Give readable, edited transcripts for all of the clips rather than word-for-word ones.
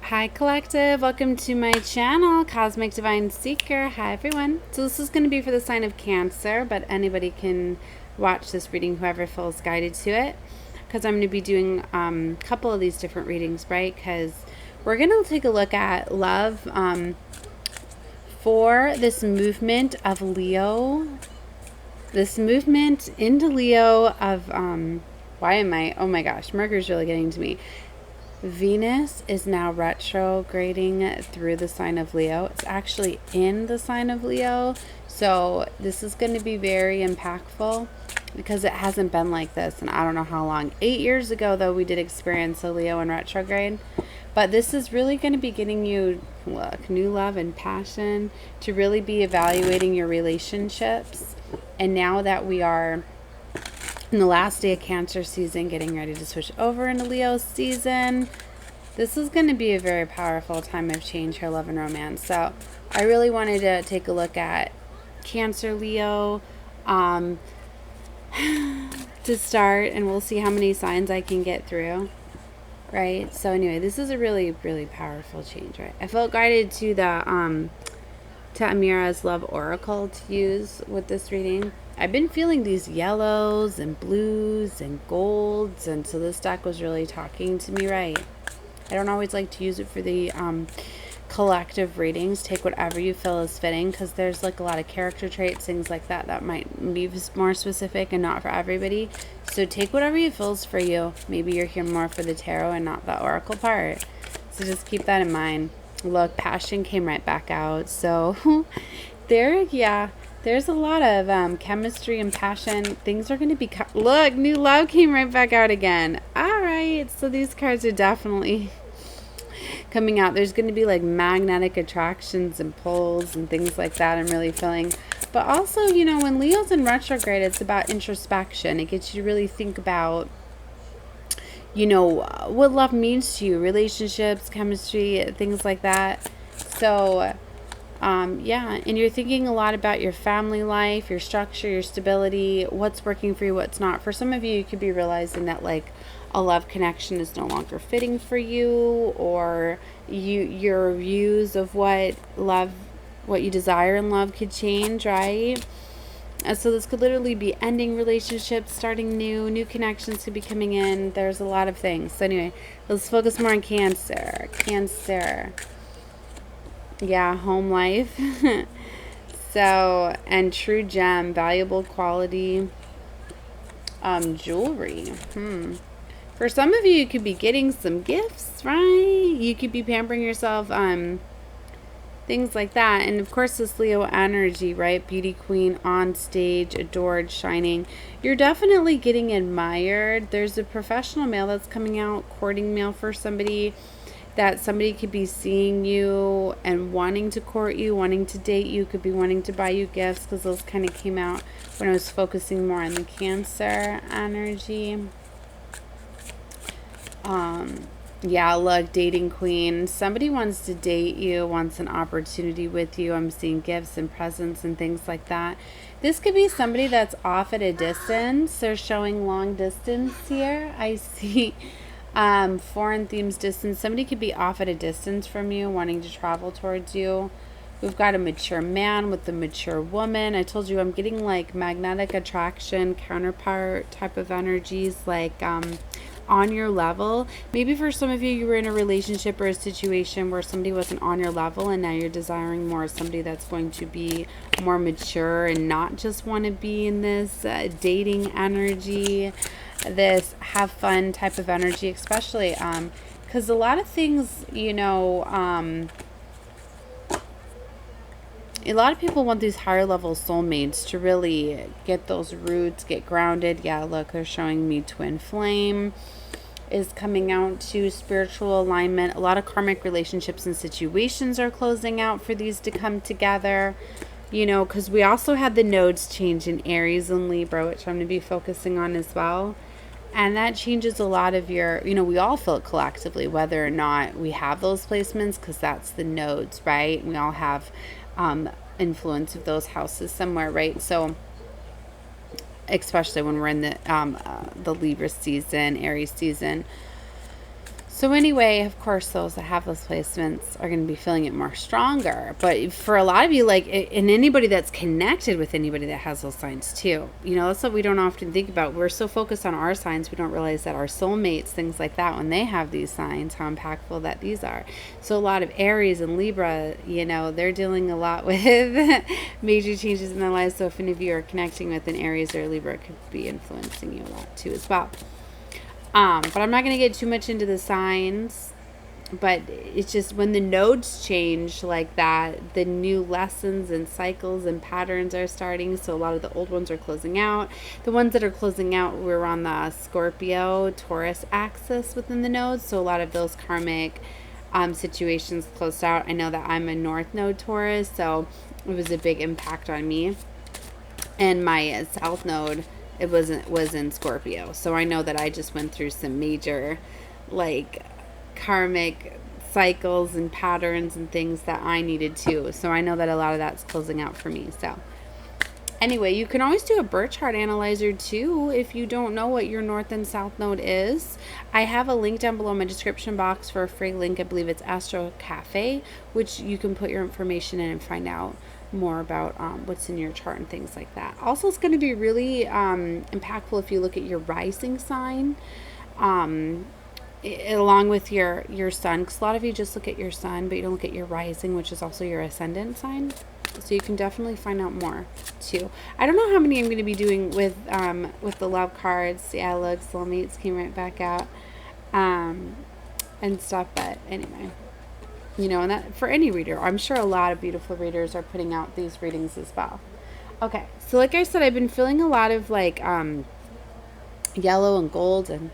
Hi Collective, welcome to my channel, Cosmic Divine Seeker. Hi everyone. So this is going to be for the sign of Cancer, but anybody can watch this reading, whoever feels guided to it, because I'm going to be doing a couple of these different readings, right? Because we're going to take a look at love for this movement of Leo, this movement into Leo of, oh my gosh, Mercury's really getting to me. Venus is now retrograding through the sign of Leo. It's actually in the sign of Leo. So this is going to be very impactful because it hasn't been like this in I don't know how long. 8 years ago, though, we did experience a Leo in retrograde. But this is really going to be getting you, look, new love and passion to really be evaluating your relationships. And now that we are in the last day of Cancer season, getting ready to switch over into Leo season, this is going to be a very powerful time of change here, love and romance. So I really wanted to take a look at Cancer, Leo to start, and we'll see how many signs I can get through, right? So anyway, this is a really, really powerful change, right? I felt guided to the to Amira's Love Oracle to use with this reading. I've been feeling these yellows and blues and golds, and so this deck was really talking to me, right? I don't always like to use it for the collective readings. Take whatever you feel is fitting, because there's like a lot of character traits, things like that, that might be more specific and not for everybody. So take whatever you feel is for you. Maybe you're here more for the tarot and not the oracle part. So just keep that in mind. Look, passion came right back out. So there's a lot of chemistry and passion. Things are going to be... Look, new love came right back out again. All right. So these cards are definitely coming out. There's going to be like magnetic attractions and pulls and things like that. I'm really feeling. But also, you know, when Leo's in retrograde, it's about introspection. It gets you to really think about, you know, what love means to you, relationships, chemistry, things like that. So, yeah, and you're thinking a lot about your family life, your structure, your stability, what's working for you, what's not. For some of you, you could be realizing that, like, a love connection is no longer fitting for you, or your views of what you desire in love could change, right? So this could literally be ending relationships, starting new connections could be coming in. There's a lot of things. So anyway, let's focus more on Cancer. Cancer. Yeah, home life. So, and true gem, valuable quality jewelry. For some of you, you could be getting some gifts, right? You could be pampering yourself, things like that. And of course, this Leo energy, right? Beauty queen, on stage, adored, shining. You're definitely getting admired. There's a professional male that's coming out, courting male for somebody, that somebody could be seeing you and wanting to court you, wanting to date you, could be wanting to buy you gifts, because those kind of came out when I was focusing more on the Cancer energy. Yeah, look, dating queen. Somebody wants to date you, wants an opportunity with you. I'm seeing gifts and presents and things like that. This could be somebody that's off at a distance. They're showing long distance here. I see foreign themes, distance. Somebody could be off at a distance from you, wanting to travel towards you. We've got a mature man with a mature woman. I told you I'm getting like magnetic attraction, counterpart type of energies, like on your level. Maybe for some of you, you were in a relationship or a situation where somebody wasn't on your level, and now you're desiring more somebody that's going to be more mature and not just want to be in this dating energy, this have fun type of energy, especially because a lot of things, you know, a lot of people want these higher level soulmates to really get those roots, get grounded. Yeah, look, they're showing me twin flame is coming out to spiritual alignment. A lot of karmic relationships and situations are closing out for these to come together, you know, because we also had the nodes change in Aries and Libra, which I'm going to be focusing on as well. And that changes a lot of your, you know, we all feel it collectively, whether or not we have those placements, because that's the nodes, right? We all have influence of those houses somewhere, right? So especially when we're in the Libra season, Aries season. So anyway, of course, those that have those placements are going to be feeling it more stronger. But for a lot of you, like, and anybody that's connected with anybody that has those signs too, you know, that's what we don't often think about. We're so focused on our signs, we don't realize that our soulmates, things like that, when they have these signs, how impactful that these are. So a lot of Aries and Libra, you know, they're dealing a lot with major changes in their lives. So if any of you are connecting with an Aries or Libra, it could be influencing you a lot too as well. But I'm not going to get too much into the signs, but it's just when the nodes change like that, the new lessons and cycles and patterns are starting. So a lot of the old ones are closing out. The ones that are closing out, we're on the Scorpio, Taurus axis within the nodes. So a lot of those karmic situations closed out. I know that I'm a North Node Taurus, so it was a big impact on me. And my South Node, it was in Scorpio. So I know that I just went through some major, like, karmic cycles and patterns and things that I needed to. So I know that a lot of that's closing out for me. So anyway, you can always do a birth chart analyzer too if you don't know what your North and South Node is. I have a link down below in my description box for a free link. I believe it's Astro Cafe, which you can put your information in and find out more about what's in your chart and things like that. Also, it's going to be really impactful if you look at your rising sign along with your sun, because a lot of you just look at your sun but you don't look at your rising, which is also your ascendant sign. So you can definitely find out more too. I don't know how many I'm going to be doing with the love cards. Yeah, look, soulmates came right back out and stuff, but anyway, you know, and that for any reader, I'm sure a lot of beautiful readers are putting out these readings as well. Okay, so like I said, I've been feeling a lot of like yellow and gold and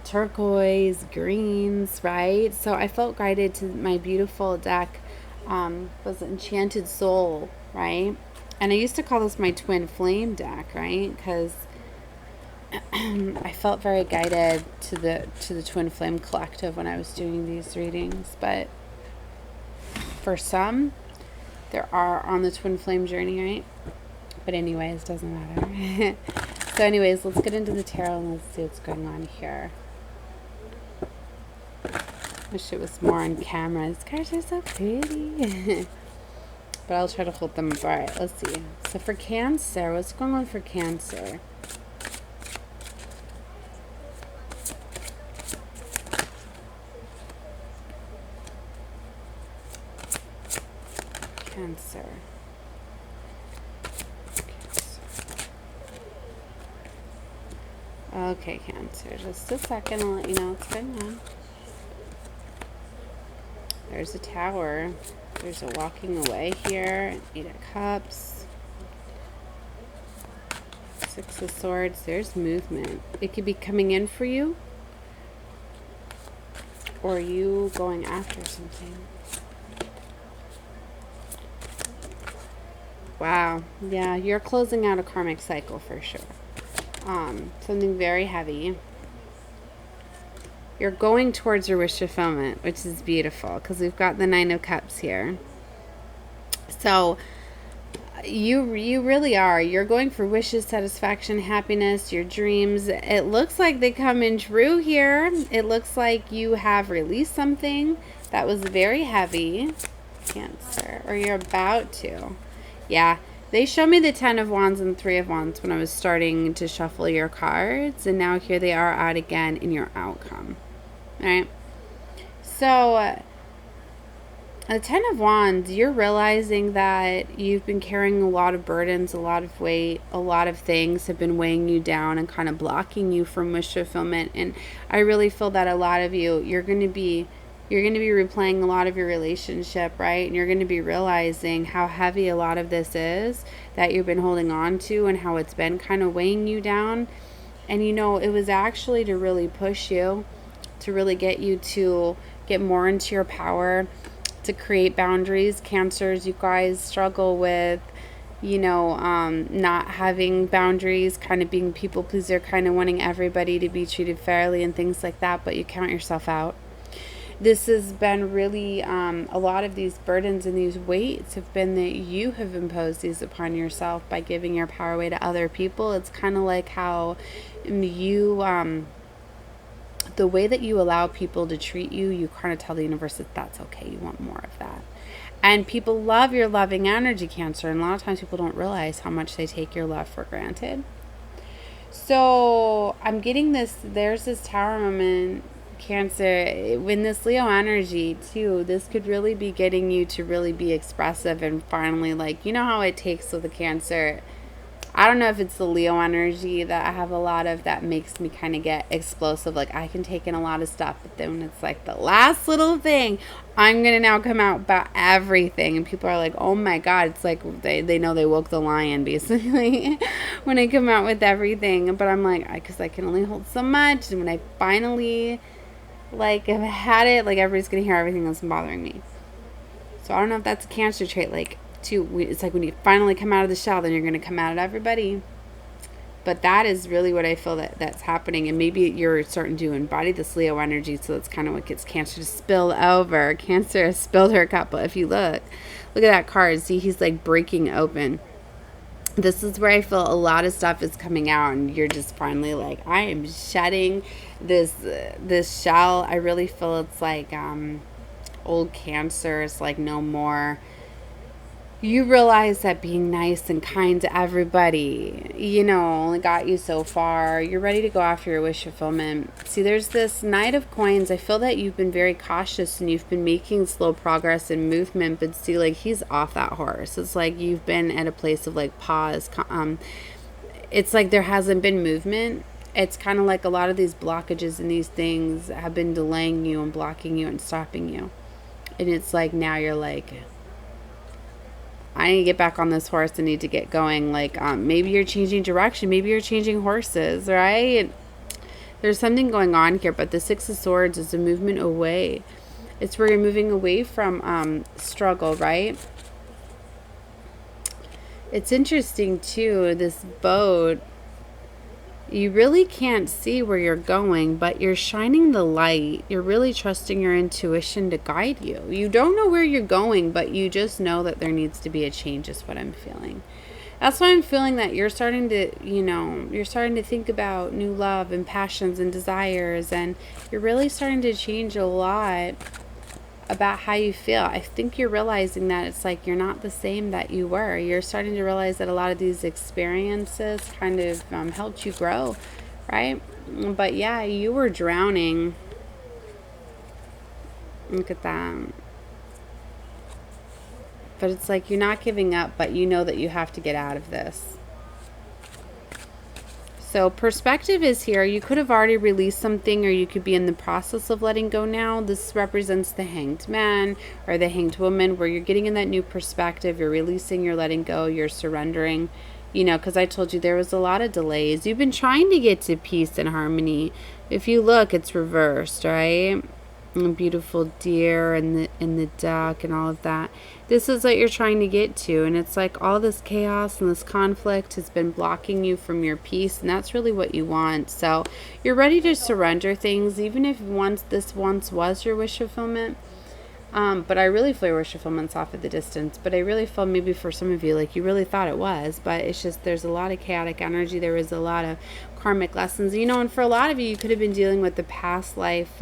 turquoise, greens, right? So I felt guided to my beautiful deck, was Enchanted Soul, right? And I used to call this my twin flame deck, right? Because I felt very guided to the Twin Flame Collective when I was doing these readings. But for some, there are on the Twin Flame journey, right? But anyways, doesn't matter. So anyways, let's get into the tarot and let's see what's going on here. Wish it was more on camera. These cards are so pretty. But I'll try to hold them up. Alright, let's see. So for Cancer, what's going on for Cancer? Cancer. Okay, Cancer. Just a second, I'll let you know what's going on. There's a Tower. There's a walking away here. 8 of Cups. 6 of Swords. There's movement. It could be coming in for you, or you going after something. Wow. Yeah, you're closing out a karmic cycle for sure. Something very heavy. You're going towards your wish fulfillment, which is beautiful because we've got the 9 of Cups here. So you really are. You're going for wishes, satisfaction, happiness, your dreams. It looks like they come in true here. It looks like you have released something that was very heavy, Cancer, or you're about to. Yeah, they showed me the 10 of Wands and 3 of Wands when I was starting to shuffle your cards, and now here they are out again in your outcome. All right, so the 10 of Wands, you're realizing that you've been carrying a lot of burdens, a lot of weight, a lot of things have been weighing you down and kind of blocking you from wish fulfillment. And I really feel that a lot of you, you're going to be replaying a lot of your relationship, right? And you're going to be realizing how heavy a lot of this is that you've been holding on to and how it's been kind of weighing you down. And you know, it was actually to really push you, to really get you to get more into your power, to create boundaries. Cancers, you guys struggle with, you know, not having boundaries, kind of being people pleaser, kind of wanting everybody to be treated fairly and things like that, but you count yourself out. This has been really, a lot of these burdens and these weights have been that you have imposed these upon yourself by giving your power away to other people. It's kind of like how you, the way that you allow people to treat you, you kind of tell the universe that that's okay. You want more of that. And people love your loving energy, Cancer. And a lot of times people don't realize how much they take your love for granted. So I'm getting this, there's this Tower moment, Cancer. When this Leo energy too, this could really be getting you to really be expressive and finally, like, you know how it takes with the Cancer. I don't know if it's the Leo energy that I have a lot of that makes me kind of get explosive. Like, I can take in a lot of stuff, but then it's like the last little thing, I'm going to now come out about everything. And people are like, oh my God. It's like they know they woke the lion, basically, when I come out with everything. But I'm like, because I can only hold so much. And when I finally, like, have had it, like, everybody's going to hear everything that's bothering me. So I don't know if that's a Cancer trait, like, it's like when you finally come out of the shell, then you're going to come out at everybody. But that is really what I feel that's happening. And maybe you're starting to embody this Leo energy, so that's kind of what gets Cancer to spill over. Cancer has spilled her cup. But if you look at that card, see, he's like breaking open. This is where I feel a lot of stuff is coming out, and you're just finally like, I am shedding this shell. I really feel it's like old Cancer is like no more. You realize that being nice and kind to everybody, only got you so far. You're ready to go after your wish fulfillment. See, there's this Knight of Coins. I feel that you've been very cautious and you've been making slow progress and movement, but see, like, he's off that horse. It's like you've been at a place of, like, pause. It's like there hasn't been movement. It's kind of like a lot of these blockages and these things have been delaying you and blocking you and stopping you. And it's like now you're like, I need to get back on this horse. I need to get going. Like, maybe you're changing direction. Maybe you're changing horses, right? There's something going on here, but the Six of Swords is a movement away. It's where you're moving away from struggle, right? It's interesting, too, this boat. You really can't see where you're going, but you're shining the light. You're really trusting your intuition to guide you. You don't know where you're going, but you just know that there needs to be a change, is what I'm feeling. That's why I'm feeling that you're starting to, you're starting to think about new love and passions and desires, and you're really starting to change a lot about how you feel. I think you're realizing that it's like you're not the same that you were. You're starting to realize that a lot of these experiences kind of helped you grow, right? But yeah, you were drowning. Look at that. But it's like you're not giving up, but you know that you have to get out of this. So perspective is here. You could have already released something, or you could be in the process of letting go now. This represents the Hanged Man or the Hanged Woman, where you're getting in that new perspective. You're releasing, you're letting go, you're surrendering. Because I told you there was a lot of delays. You've been trying to get to peace and harmony. If you look, it's reversed, right? And the beautiful deer and the duck and all of that. This is what you're trying to get to, and it's like all this chaos and this conflict has been blocking you from your peace, and that's really what you want. So you're ready to surrender things, even if this once was your wish fulfillment. But I really feel your wish fulfillment's off at the distance. But I really feel maybe for some of you, like you really thought it was, but it's just there's a lot of chaotic energy. There was a lot of karmic lessons, and for a lot of you, you could have been dealing with the past life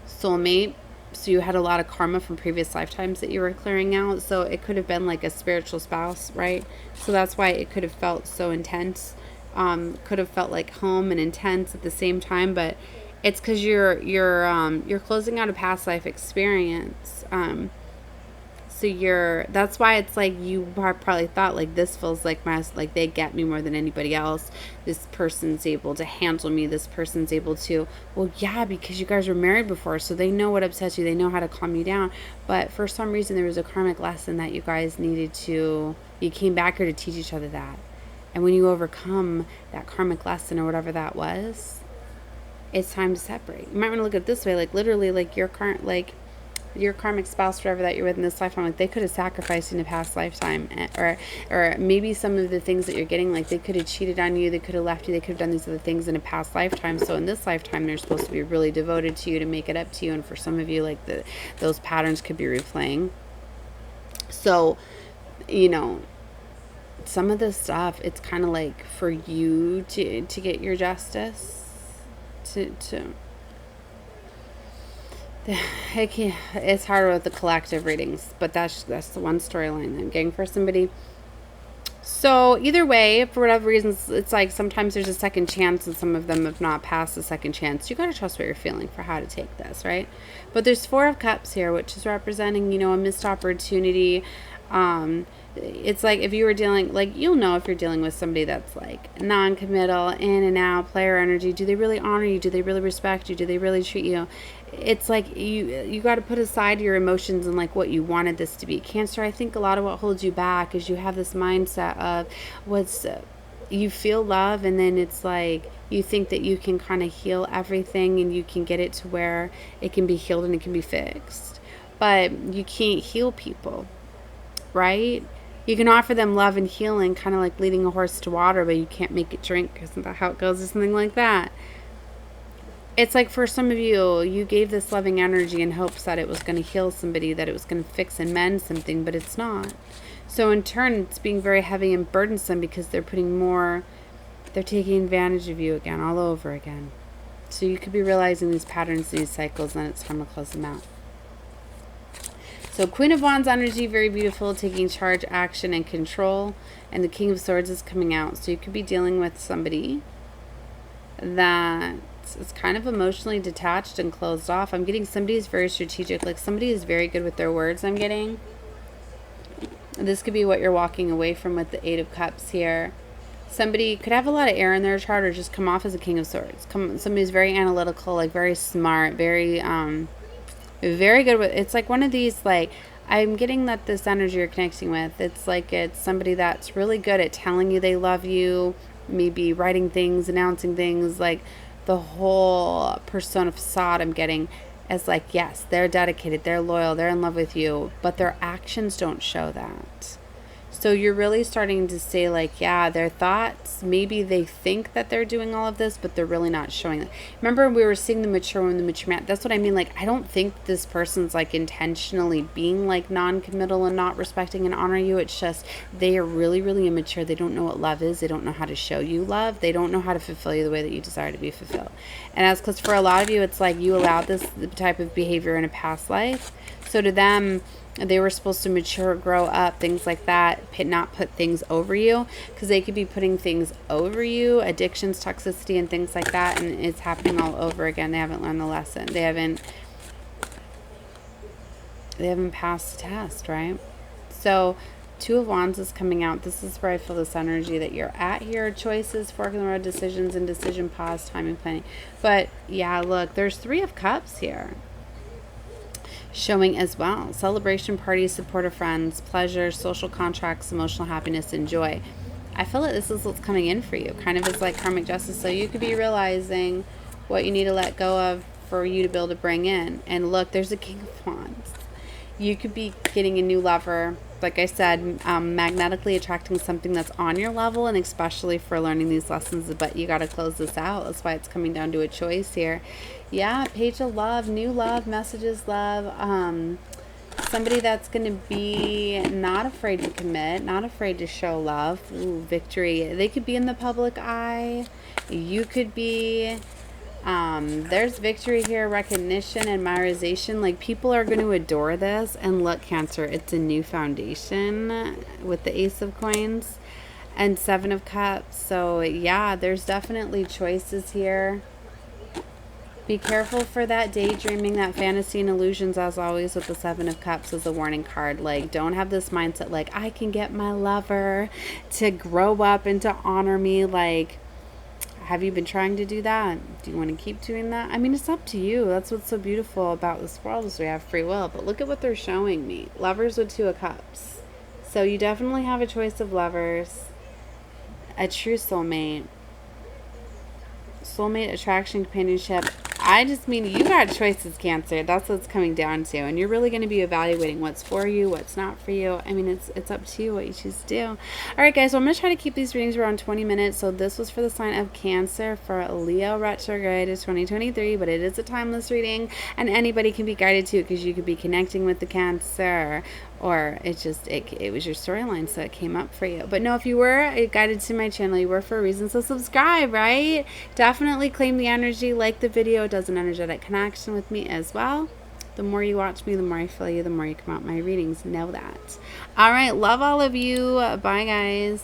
soulmate. So you had a lot of karma from previous lifetimes that you were clearing out. So it could have been like a spiritual spouse, right? So that's why it could have felt so intense. Could have felt like home and intense at the same time. But it's because you're closing out a past life experience. So that's why it's like you probably thought like this feels like like they get me more than anybody else. This person's able to handle me. This person's able to, well, yeah, because you guys were married before, so they know what upsets you. They know how to calm you down. But for some reason, there was a karmic lesson that you guys you came back here to teach each other that. And when you overcome that karmic lesson or whatever that was, it's time to separate. You might want to look at it this way, like literally, like your karmic spouse, forever that you're with in this lifetime, like they could have sacrificed in a past lifetime, or maybe some of the things that you're getting, like they could have cheated on you, they could have left you, they could have done these other things in a past lifetime. So in this lifetime, they're supposed to be really devoted to you to make it up to you. And for some of you, like those patterns could be replaying. So, some of this stuff, it's kind of like for you to get your justice. It's harder with the collective readings, but that's the one storyline I'm getting for somebody. So either way, for whatever reasons, it's like sometimes there's a second chance and some of them have not passed the second chance. You got to trust what you're feeling for how to take this, right? But there's 4 of Cups here, which is representing, a missed opportunity. It's like if you were dealing, like, you'll know if you're dealing with somebody that's like non-committal, in and out, player energy. Do they really honor you? Do they really respect you? Do they really treat you? It's like you got to put aside your emotions and like what you wanted this to be. Cancer, I think a lot of what holds you back is you have this mindset of you feel love, and then it's like you think that you can kind of heal everything and you can get it to where it can be healed and it can be fixed. But you can't heal people, right? You can offer them love and healing, kind of like leading a horse to water, but you can't make it drink. Isn't that how it goes, or something like that? It's like for some of you, you gave this loving energy in hopes that it was going to heal somebody, that it was going to fix and mend something, but it's not. So in turn, it's being very heavy and burdensome because they're taking advantage of you again, all over again. So you could be realizing these patterns, these cycles, and it's time to close them out. So Queen of Wands energy, very beautiful, taking charge, action, and control. And the King of Swords is coming out. So you could be dealing with somebody that is kind of emotionally detached and closed off. I'm getting somebody is very strategic, like somebody is very good with their words. I'm getting this could be what you're walking away from with the 8 of Cups here. Somebody could have a lot of air in their chart or just come off as a King of Swords. Somebody's very analytical, like very smart, very good with, it's like one of these, like, I'm getting that this energy you're connecting with, it's like it's somebody that's really good at telling you they love you, maybe writing things, announcing things, like the whole persona facade I'm getting as like, yes, they're dedicated, they're loyal, they're in love with you, but their actions don't show that. So you're really starting to say, like, yeah, their thoughts, maybe they think that they're doing all of this, but they're really not showing it. Remember, we were seeing the mature and the mature man. That's what I mean. Like, I don't think this person's, like, intentionally being, like, non-committal and not respecting and honoring you. It's just they are really, really immature. They don't know what love is. They don't know how to show you love. They don't know how to fulfill you the way that you desire to be fulfilled. And that's because for a lot of you, it's like you allowed this type of behavior in a past life. So to them, they were supposed to mature, grow up, things like that, not put things over you, because they could be putting things over you, addictions, toxicity, and things like that, and it's happening all over again. They haven't learned the lesson. They haven't passed the test, right? So 2 of Wands is coming out. This is where I feel this energy that you're at here. Choices, fork in the road, decisions, indecision, pause, timing, planning. But yeah, look, there's 3 of Cups here showing as well. Celebration, parties, support of friends, pleasure, social contracts, emotional happiness, and joy. I feel like this is what's coming in for you, kind of as like karmic justice. So you could be realizing what you need to let go of for you to be able to bring in. And look, there's a King of Wands. You could be getting a new lover, like I said, magnetically attracting something that's on your level, and especially for learning these lessons, but you got to close this out. That's why it's coming down to a choice here. Yeah, Page of Love, new love, messages, love. Somebody that's going to be not afraid to commit, not afraid to show love. Ooh, victory. They could be in the public eye. You could be... there's victory here, recognition, admiration. Like, people are going to adore this. And look, Cancer, it's a new foundation with the Ace of Coins and 7 of Cups. So yeah, there's definitely choices here. Be careful for that daydreaming, that fantasy and illusions, as always with the 7 of Cups as a warning card. Like, don't have this mindset like, I can get my lover to grow up and to honor me. Like, have you been trying to do that? Do you want to keep doing that? I mean, it's up to you. That's what's so beautiful about this world, is we have free will. But look at what they're showing me. Lovers with 2 of Cups. So you definitely have a choice of lovers. A true soulmate. Soulmate, attraction, companionship. I just mean you got choices, Cancer. That's what it's coming down to. And you're really going to be evaluating what's for you, what's not for you. I mean, it's up to you what you choose to do. All right, guys. So I'm going to try to keep these readings around 20 minutes. So this was for the sign of Cancer for Leo retrograde 2023. But it is a timeless reading. And anybody can be guided to it, because you could be connecting with the Cancer. or it was your storyline, so it came up for you. But no, if you were guided to my channel, you were for a reason, so subscribe, right? Definitely claim the energy, like the video. It does an energetic connection with me as well. The more you watch me, the more I feel you, the more you come out my readings. Know that. All right, love all of you. Bye, guys.